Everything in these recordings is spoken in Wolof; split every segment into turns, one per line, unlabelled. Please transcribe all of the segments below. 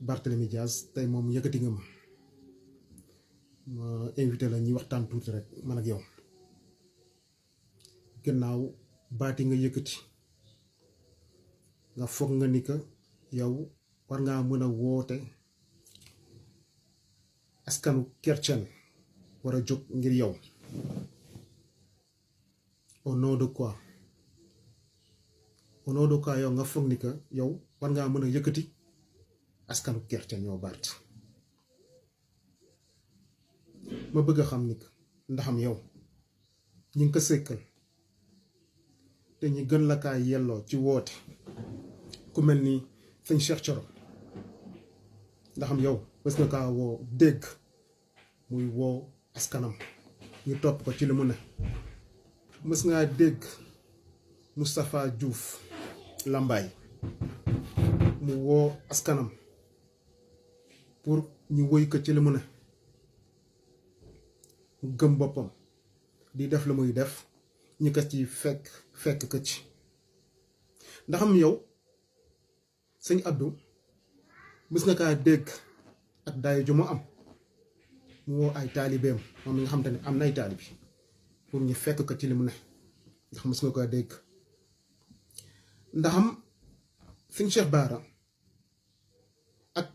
Barthélémy Dias tey moom yëkkati nga ma invité la ñuy waxtaan tuuti rek man ak yow gannaaw baati nga yëkkati nga foog nga ni que yow war ngaa mën a woote askanu Kercen war a jóg ngir yow au nom de quoi yow nga foog ni que yow war ngaa mën a yëkkati askanu Kercen yow Bart ma bëgg a xam ni que ndaxam yow ñi ngi ko sëkkal te ñi gën la kaa yelloo ci woote ku mel ni sëñ Cheikh Thioro ndaxam yow bés nga kaa woo dégg muy woo askanam ñu topp ko ci li mu ne mës ngaa dégg Moustapha Diouf Lambaye mu woo askanam pour ñu wëy ko ci li mu ne mu gëm boppam di def la muy def ñi ko ci fekk ko ci ndaxam yow sëñ Abdou mës nga kaa dégg ak daay ju mu am mu woo ay taalibeem moom mi nga xam te ne am na ay taalibi pour ñu fekk ko ci li mu ne ndax mës nga kaa dégg ndaxam sëñ Cheikh Bara ak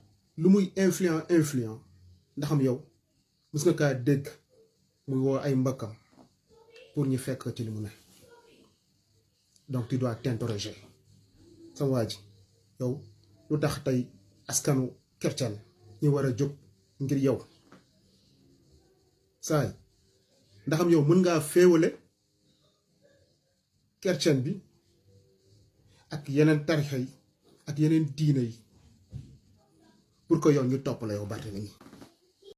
lu muy influent ndaxam yow mës nga kaa dégg muy woo ay mbakkam pour ñu fekk ko ci li mu ne donc tu dois t'interroger sa waa ji yow lu tax tey askanu Kercen ñu war a jóg ngir yow saay ndaxam yow mën ngaa féewale Kercen bi ak yeneen tarixa yi ak yeneen diine yi pour que yow ñu topp la yow Barthélémy